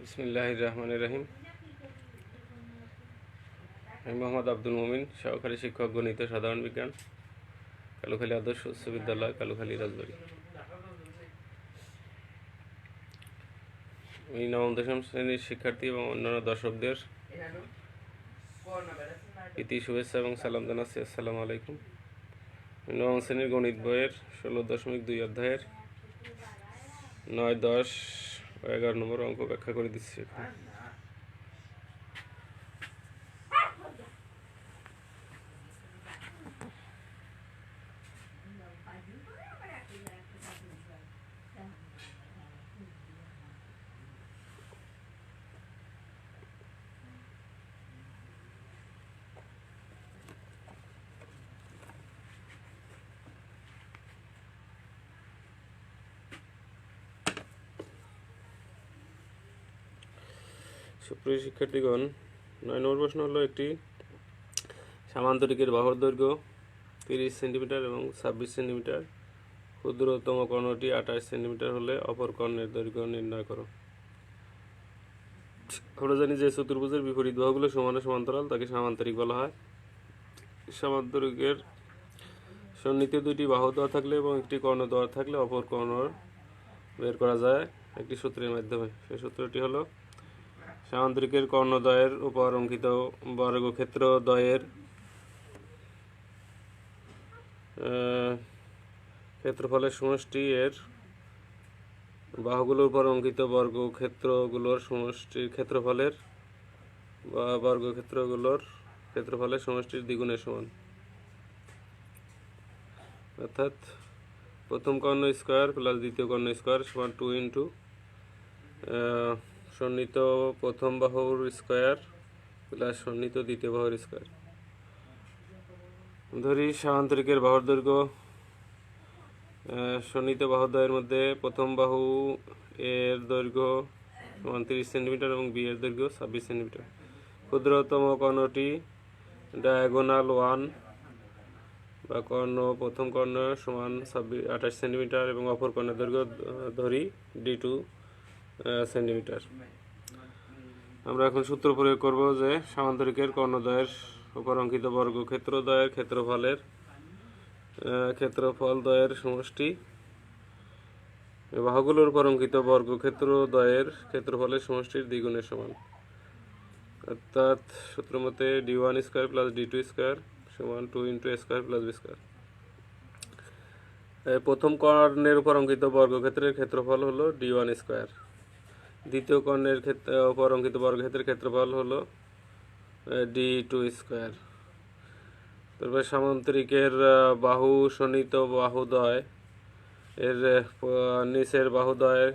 বিসমিল্লাহির রহমানির রহিম। আমি মোহাম্মদ আব্দুল মুমিন, সহকারী শিক্ষক, গণিত সাধারণ বিজ্ঞান, কালুখালী আদর্শ উচ্চ বিদ্যালয়, কালুখালী, রাজবাড়ী। আমি নবম দশম শ্রেণীর শিক্ষার্থী এবং অন্যান্য দর্শকদের প্রীতি, শুভেচ্ছা এবং সালাম জানাচ্ছি। আসসালামু আলাইকুম। নবম শ্রেণীর গণিত বইয়ের 16.2 অধ্যায়ের 9, 10 ও 11 নম্বর অঙ্ক ব্যাখ্যা করে দিচ্ছি। সুপ্রিয় শিক্ষার্থীগণ, 9 নম্বর প্রশ্ন হলো, একটি সামান্তরিকের বাহুর দৈর্ঘ্য 30 সেন্টিমিটার এবং 26 সেন্টিমিটার, ক্ষুদ্রতম কর্ণটি 28 সেন্টিমিটার হলে অপর কর্ণের দৈর্ঘ্য নির্ণয় করো। আমরা জানি যে চতুর্ভুজের বিপরীত বাহুগুলো সমান সমান্তরাল তাকে সামান্তরিক বলা হয়। সামান্তরিকের সন্নিহিত দুইটি বাহু দেওয়া থাকলে এবং একটি কর্ণ দেওয়া থাকলে অপর কর্ণ বের করা যায় একটি সূত্রের মাধ্যমে। সেই সূত্রটি হলো, সামান্তরিকের কর্ণদ্বয়ের উপর অঙ্কিত বর্গক্ষেত্র দ্বয়ের ক্ষেত্রফলের সমষ্টি এর বাহুগুলোর উপর অঙ্কিত বর্গক্ষেত্রগুলোর সমষ্টির ক্ষেত্রফলের বা বর্গক্ষেত্রগুলোর ক্ষেত্রফলের সমষ্টির দ্বিগুণের সমান। অর্থাৎ প্রথম কর্ণ স্কোয়ার প্লাস দ্বিতীয় কর্ণ স্কোয়ার সমান 2 ইন্টু সন্নিহিত প্রথম বাহুর স্কোয়ার প্লাস সন্নিহিত দ্বিতীয় বাহুর স্কোয়ার। ধরি সামান্তরিকের বাহুর দৈর্ঘ্য, সন্নিহিত বাহুদ্বয়ের মধ্যে প্রথম বাহু এর দৈর্ঘ্য 30 সেন্টিমিটার এবং বি এর দৈর্ঘ্য 26 সেন্টিমিটার। ক্ষুদ্রতম কর্ণটি ডায়াগোনাল 1 বা কর্ণ, প্রথম কর্ণ সমান 28 সেন্টিমিটার এবং অপর কর্ণের দৈর্ঘ্য ধরি D2 সেন্টিমিটার। আমরা এখন সূত্র প্রয়োগ করব যে সামান্তরিকের কর্ণদ্বয়ের উপর অঙ্কিত বর্গক্ষেত্রদ্বয়ের ক্ষেত্রফল দ্বয়ের সমষ্টি বাহুগুলোর উপর অঙ্কিত বর্গক্ষেত্রদ্বয়ের ক্ষেত্রফলের সমষ্টির দ্বিগুণের সমান। অর্থাৎ সূত্র মতে D1 square plus D2 square সমান 2 into a square plus b square. প্রথম কর্ণের উপর অঙ্কিত বর্গক্ষেত্রের ক্ষেত্রফল হলো D1 স্কোয়ার। দ্বিতীয় কর্ণের উপর অঙ্কিত বর্গক্ষেত্রের ক্ষেত্রফল হলো D2 স্কোয়ার। তারপরে সামান্তরিকের বাহু সন্নিহিত বাহুদ্বয় এর নিচের বাহুদ্বয়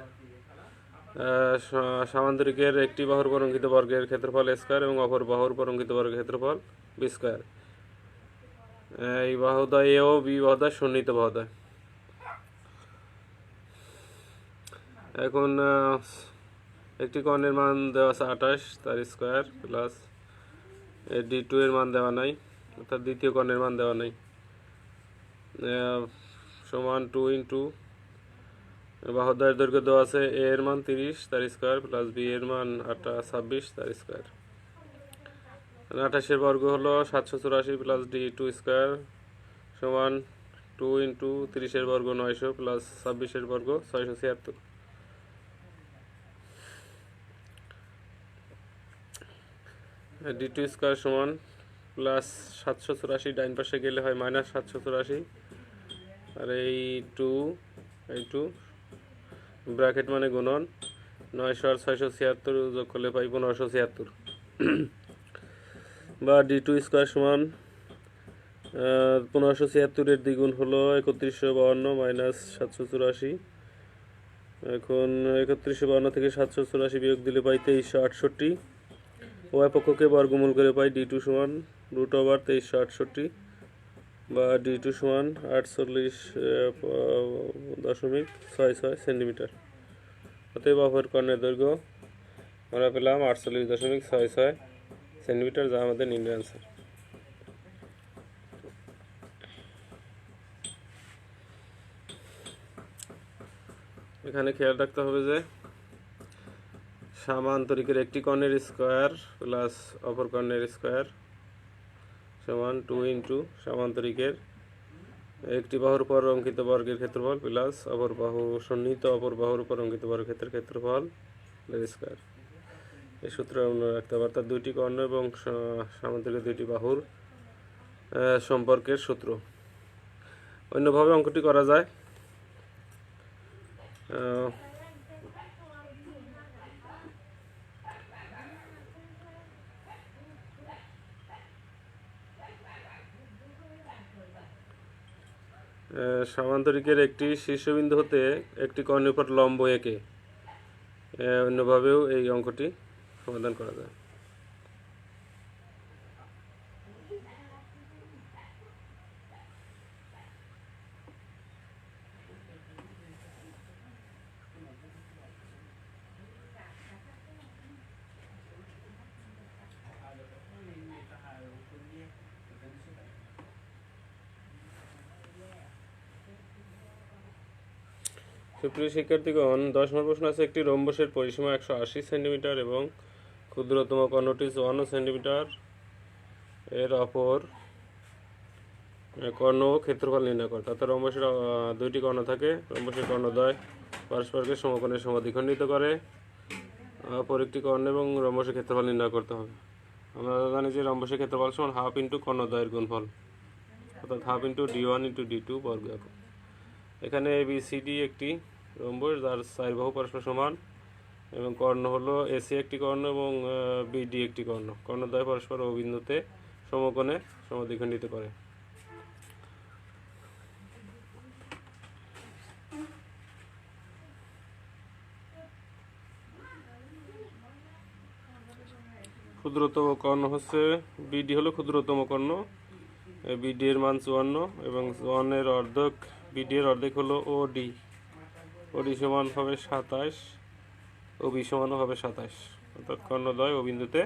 সামান্তরিকের একটি বাহুর উপর অঙ্কিত বর্গের ক্ষেত্রফল a স্কোয়ার এবং অপর বাহুর উপর অঙ্কিত বর্গের ক্ষেত্রফল b স্কোয়ার। এই বাহুদ্বয় এ ও বি বাহুদ্বয় সন্নিহিত বাহুদ্বয়। এখন একটি কর্ণের মান দেওয়া আছে 28, তার স্কোয়ার প্লাস D2 এর মান দেওয়া নাই, অর্থাৎ দ্বিতীয় কর্ণের মান দেওয়া নাই, সমান 2 ইন্টু বাহুদ্বয়ের দৈর্ঘ্য দেওয়া আছে a এর মান 30, তার স্কোয়ার প্লাস b এর মান 26, তার স্কোয়ার। 28 এর বর্গ হলো 784 প্লাস D2 স্কোয়ার সমান 2 ইন্টু 30 এর বর্গ 900 প্লাস 26 এর বর্গ 676। D2 স্কোয়ার সমান প্লাস 784, ডাইন পাশে গেলে হয় মাইনাস 784, আর এই টু ব্র্যাকেট মানে গুণন 900 আর 676 যোগ করলে পাই 1576 বা D2 স্কোয়ার সমান 1576 এর দ্বিগুণ হলো 3152 মাইনাস 784। এখন 3152 থেকে 784 বিয়োগ দিলে পাই 2368। উভয় পক্ষকে বর্গমূল করে পাই D2 সমান √2368 বা D2 সমান 48.66 সেন্টিমিটার। অতএব অপর কর্ণের দৈর্ঘ্য আমরা পেলাম 48.66 সেন্টিমিটার, যা আমাদের নির্ণয় আনসার। এখানে খেয়াল রাখতে হবে যে সামান্তরিকের একটি কর্ণের স্কয়ার প্লাস অপর কর্ণের স্কয়ার সমান 2 ইন্টু সামান্তরিকের একটি বাহুর উপর অঙ্কিত বর্গের ক্ষেত্রফল প্লাস অপর বাহু সন্নিহিত অপর বাহুর উপর অঙ্কিত বর্গক্ষেত্রের ক্ষেত্রফল স্কয়ার। এই সূত্র আমরা রাখতে হবে, অর্থাৎ দুইটি কর্ণ এবং সামান্তরিকের দুইটি বাহুর সম্পর্কের সূত্র। অন্যভাবে অঙ্কটি করা যায়। সামান্তরিকের একটি শীর্ষবিন্দু হতে একটি কর্ণের উপর লম্ব এঁকে অন্যভাবেও এই অঙ্কটি সমাধান করা যায়। সুপ্রিয় শিক্ষার্থীগণ, 10 নম্বর প্রশ্ন আছে, একটি রম্বসের পরিসীমা 180 সেন্টিমিটার এবং ক্ষুদ্রতম কর্ণটি 54 সেন্টিমিটার এর অপর কর্ণ ক্ষেত্রফল নির্ণয় করে। অর্থাৎ রম্বসের দুইটি কর্ণ থাকে, রম্বসের কর্ণদ্বয় পরস্পরকে সমকোণে সমদ্বিখণ্ডিত করে। অপর একটি কর্ণ এবং রম্বসের ক্ষেত্রফল নির্ণয় করতে হবে। আমরা জানি যে রম্বসের ক্ষেত্রফল সমান হাফ ইন্টু কর্ণদ্বয়ের গুণফল, অর্থাৎ half into D1 into D2 বর্গ একক। এখানে ABCD একটি রম্বস যার 4 বাহু পরস্পর সমান এবং কর্ণ হলো AC একটি কর্ণ এবং BD একটি কর্ণ। কর্ণদ্বয় পরস্পর ও বিন্দুতে সমকোণে সমদ্বিখণ্ডিত করে। ক্ষুদ্রতম কর্ণ হচ্ছে BD, হলো ক্ষুদ্রতম কর্ণ। BD এর মান 54 এবং 54 এর অর্ধেক, BD এর অর্ধেক হলো OD। OD সমান হবে 27, OB সমান হবে 27, অর্থাৎ কর্ণদ্বয় ও বিন্দুতে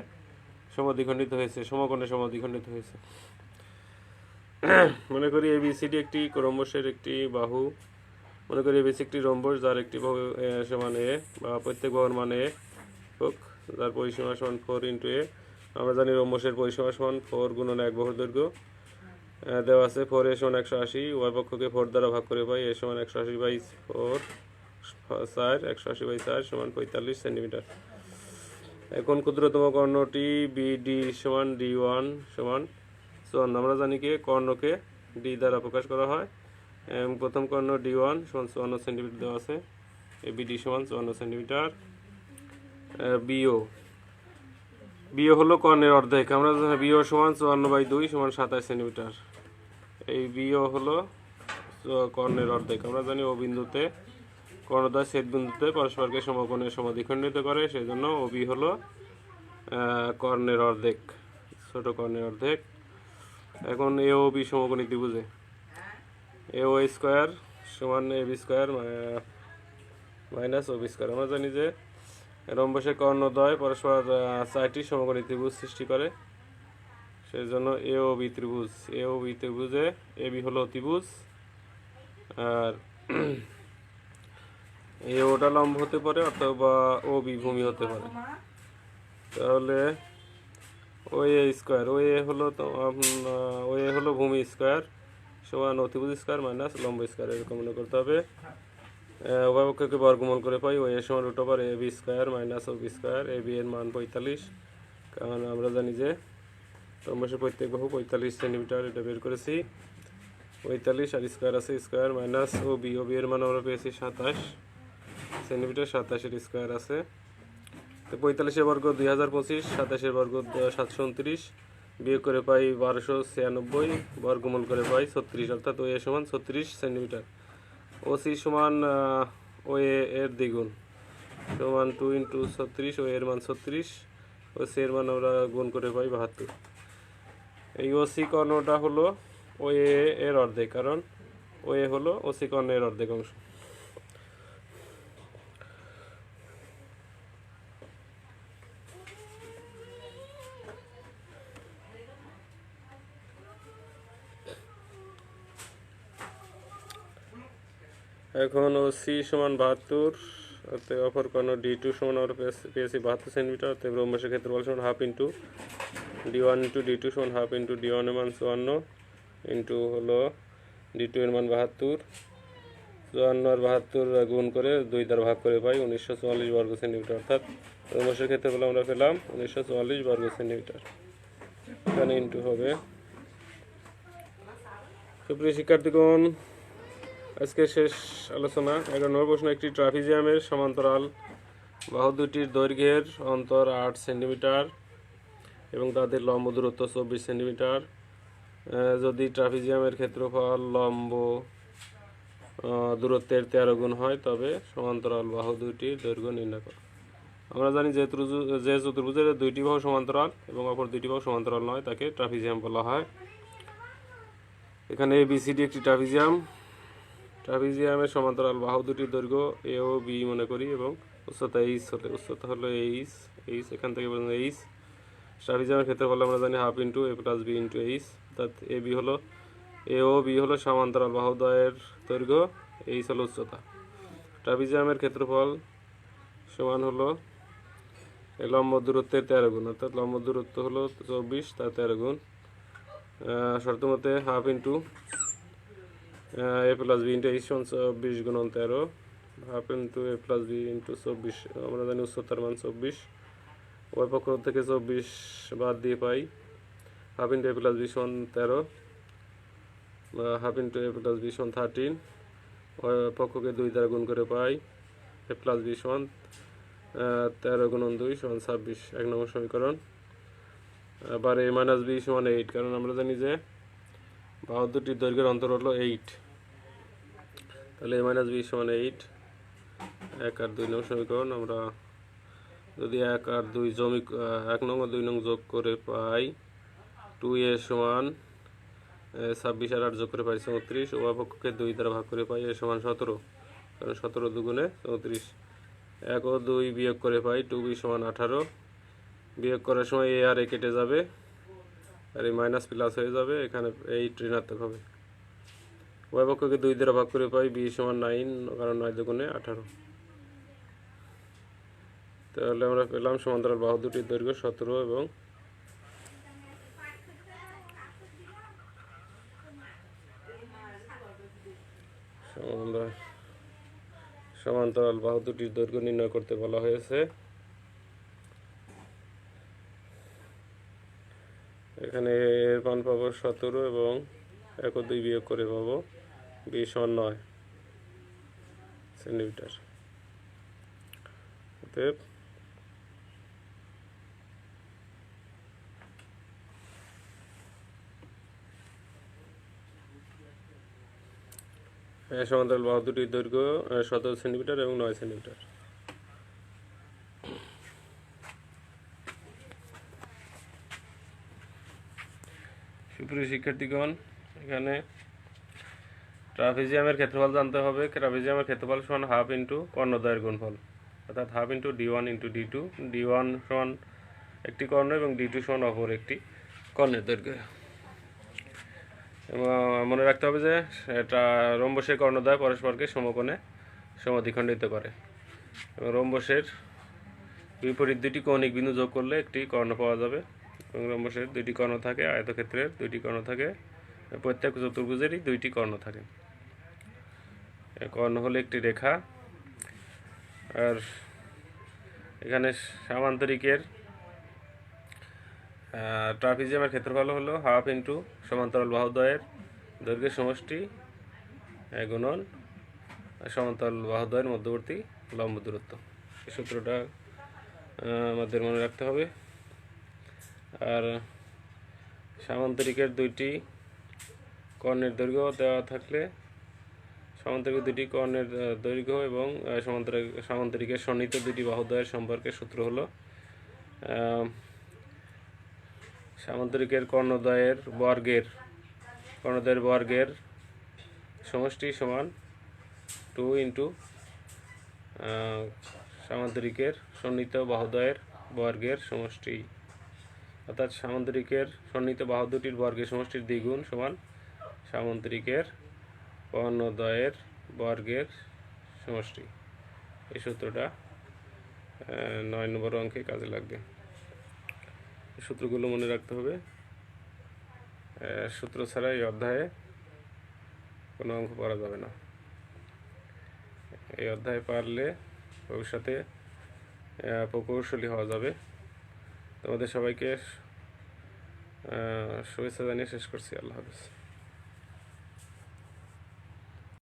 সমদ্বিখণ্ডিত হয়েছে, সমকোণে সমদ্বিখণ্ডিত হয়েছে। মনে করি ABCD একটি রম্বসের একটি বাহু। মনে করি ABC একটি রম্বস যার একটি বাহু সমান A, বা প্রত্যেক বাহুর মান A হোক, যার পরিসীমা সমান 4 ইন্টু A। আমরা জানি রম্বসের পরিসীমা সমান 4 গুণন 1 বাহুর দৈর্ঘ্য। দেওয়া আছে 4A সমান 180, উভয় পক্ষকে 4 দ্বারা ভাগ করে পাই A সমান 180/4, 180/4 সমান 45 সেন্টিমিটার। এখন ক্ষুদ্রতম কর্ণটি BD সমান D1 সমান 54। আমরা জানি কি কর্ণকে D দ্বারা প্রকাশ করা হয়। প্রথম কর্ণ D1 সমান 54 সেন্টিমিটার দেওয়া আছে, BD সমান 54 সেন্টিমিটার। BO হলো কর্ণের অর্ধেক। আমরা জানি BO সমান 54/2 সমান 27 সেন্টিমিটার। এই BO হলো কর্ণের অর্ধেক। আমরা জানি ও বিন্দুতে কর্ণদ্বয় ছেদ বিন্দুতে পরস্পরকে সমকোণে সমদ্বিখণ্ডিত করে, সেই জন্য OB হলো কর্ণের অর্ধেক, ছোট কর্ণের অর্ধেক। এখন AOB সমকোণী ত্রিভুজে AO স্কয়ার সমান AB square minus OB square. আমরা জানি যে রম্বসের কর্ণদ্বয় পরস্পর 4টি সমকোণী ত্রিভুজ সৃষ্টি করে, সেই জন্য AOB ত্রিভুজ, AOB ত্রিভুজে AB হলো অতিভুজ আর AOটা লম্ব হতে পারে অথবা OB ভূমি হতে পারে। তাহলে OA স্কয়ার, OA হলো ভূমি স্কয়ার সমান অতিভুজ স্কয়ার মাইনাস লম্ব স্কয়ার, এরকম মনে করতে হবে। উভয় পক্ষকে বর্গমূল করে পাই OA সমান √AB square minus OB square. AB এর মান 45, কারণ আমরা জানি যে রম্বসের প্রত্যেক বাহু 45 সেন্টিমিটার, এটা বের করেছি। 45 আর স্কয়ার আছে, স্কয়ার মাইনাস OB এর মান আমরা পেয়েছি 27 সেন্টিমিটার, 27 এর স্কয়ার আছে। তো 45 বর্গ 2025, 27 বর্গ 729, বিয়োগ করে পাই 1296, বর্গমূল করে পাই 36, অর্থাৎ OA সমান 36 সেন্টিমিটার। OC সমান OA এর দ্বিগুণ সমান 2 ইন্টু 36, OA এর মান 36, OC এর মান আমরা গুণ করে পাই 72। এই OC কর্ণটা হলো OA এর অর্ধেক, কারণ OA হলো OC কর্ণের অর্ধেক অংশ। এখন ওসি সমান 72, অতএব অপর কর্ণ D2 সমান আমরা পেয়েছি 72 সেন্টিমিটার। অতএব রম্বসের ক্ষেত্রফল সমান half into D1 into D2 সমান হাফ ইন্টু D1 এর মান 54 ইন্টু হলো D2 এর মান 72, 54 আর 72 গুণ করে 2 দ্বারা ভাগ করে পাই 1944 বর্গ সেন্টিমিটার। অর্থাৎ রম্বসের ক্ষেত্রফল আমরা পেলাম 1944 বর্গ সেন্টিমিটার। এখানে ইন্টু হবে। সুপ্রিয় শিক্ষার্থীগণ, আজকে শেষ আলোচনা 11 নম্বর প্রশ্ন। একটি ট্রাপিজিয়ামের সমান্তরাল বাহু দুটির দৈর্ঘ্যের অন্তর 8 সেন্টিমিটার এবং তাদের লম্ব দূরত্ব 24 সেন্টিমিটার। যদি ট্রাপিজিয়ামের ক্ষেত্রফল লম্ব দূরত্বের 13 গুণ হয় তবে সমান্তরাল বাহু দুটির দৈর্ঘ্য নির্ণয় করো। আমরা জানি যে চতুর্ভুজের দুইটি বাহু সমান্তরাল এবং অপর দুইটি বাহু সমান্তরাল নয় তাকে ট্রাপিজিয়াম বলা হয়। এখানে ABCD একটি ট্রাপিজিয়াম। ট্রাপিজিয়ামের সমান্তরাল বাহু দুটির দৈর্ঘ্য A ও B মনে করি এবং উচ্চতা H হলে উচ্চতা হলো H, এখান থেকে পর্যন্ত H। ট্রাপিজিয়ামের ক্ষেত্রফল আমরা জানি half into A plus B into H, অর্থাৎ A ও B হলো সমান্তরাল বাহুদ্বয়ের দৈর্ঘ্য, H হলো উচ্চতা। ট্রাপিজিয়ামের ক্ষেত্রফল সমান হলো লম্ব দূরত্বের 13 গুণ, অর্থাৎ লম্ব দূরত্ব হলো 24 তার 13 গুণ। শর্ত মতে half into A plus B into H সমান 24 গুণন 13, half into A plus B into 24, আমরা জানি উচ্চতার মান 24, ওই পক্ষ থেকে 24 বাদ দিয়ে পাই half into A plus B সমান 13 বা half into A plus B সমান 13, ওই পক্ষকে 2 দ্বারা গুণ করে পাই A প্লাস B সমান 13 গুণন 2 সমান 26, 1 নম্বর সমীকরণ। আবার A মাইনাস B সমান 8, কারণ আমরা জানি যে বাহু দুটির দৈর্ঘ্যের অন্তর হলো 8, তাহলে A মাইনাস B সমান 8। 1 আর 2 নম্বর সমীকরণ। আমরা যদি 1 আর 2 1 নং ও 2 নং যোগ করে পাই 2A সমান 26 আর 8 যোগ করে পাই 34, উভয় পক্ষকে 2 দ্বারা ভাগ করে পাই A সমান 17, কারণ 17 দুগুণে 34। 1 ও 2 বিয়োগ করে পাই 2B সমান 18, বিয়োগ করার সময় A আর A কেটে যাবে আর এই মাইনাস প্লাস হয়ে যাবে, এখানে 8 ঋণাত্মক হবে। উভয় পক্ষকে 2 দ্বারা ভাগ করে পাই B সমান 9, কারণ 9 দুগুণে 18। তাহলে আমরা পেলাম সমান্তরাল বাহু দুটির দৈর্ঘ্য 17 এবং সমান্তরাল বাহু দুটির দৈর্ঘ্য নির্ণয় করতে বলা হয়েছে। এখানে এর মান পাবো 17 এবং 1 ও 2 বিয়োগ করে পাবো B সমান 9 সেন্টিমিটার। অতএব সমান্তরাল বাহু দুটির দৈর্ঘ্য 17 সেন্টিমিটার এবং 9 সেন্টিমিটার। সুপ্রিয় শিক্ষার্থীগণ, এখানে ট্রাপিজিয়ামের ক্ষেত্রফল জানতে হবে। ট্রাপিজিয়ামের ক্ষেত্রফল সমান হাফ ইন্টু কর্ণদ্বয়ের গুণফল, অর্থাৎ half into D1 into D2। D1 সমান একটি কর্ণ এবং D2 সমান অপর একটি কর্ণের দৈর্ঘ্য। এবং মনে রাখতে হবে যে এটা রম্বসের কর্ণদ্বয় পরস্পরকে সমকোণে সমদ্বিখণ্ডিত করে এবং রম্বসের বিপরীত দুটি কৌণিক বিন্দু যোগ করলে একটি কর্ণ পাওয়া যাবে। এবং রম্বসের 2টি কর্ণ থাকে, আয়তক্ষেত্রের 2টি কর্ণ থাকে, প্রত্যেক চতুর্ভুজেরই 2টি কর্ণ থাকে। কর্ণ হলো একটি রেখা। আর এখানে সামান্তরিকের ট্রাপিজিয়ামের ক্ষেত্রফল হলো হাফ ইন্টু সমান্তরাল বাহুদ্বয়ের দৈর্ঘ্যের সমষ্টি গুণন সমান্তরাল বাহুদ্বয়ের মধ্যবর্তী লম্ব দূরত্ব। এই সূত্রটা আমাদের মনে রাখতে হবে। আর সামান্তরিকের 2টি কর্ণের দৈর্ঘ্য দেওয়া থাকলে সামান্তরিকের 2টি কর্ণের দৈর্ঘ্য এবং সামান্তরিকের সন্নিহিত 2টি বাহুদ্বয়ের সম্পর্কের সূত্র হলো সামান্তরিকের কর্ণদ্বয়ের বর্গের সমষ্টি সমান 2 ইন্টু সামান্তরিকের সন্নিহিত বাহুদ্বয়ের বর্গের সমষ্টি, অর্থাৎ সামান্তরিকের সন্নিহিত বাহু দুটির বর্গের সমষ্টির দ্বিগুণ সমান সামান্তরিকের কর্ণদ্বয়ের বর্গের সমষ্টি। এই সূত্রটা 9 নম্বর অঙ্কে কাজে লাগবে। সূত্রগুলো মনে রাখতে হবে। সূত্র ছাড়া এই অধ্যায়ে কোনো অঙ্ক করা যাবে না। এই অধ্যায় পারলে ভবিষ্যতে প্রকৌশলী হওয়া যাবে। তোমাদের সবাইকে শুভেচ্ছা জানিয়ে শেষ করছি। আল্লাহ হাফেজ।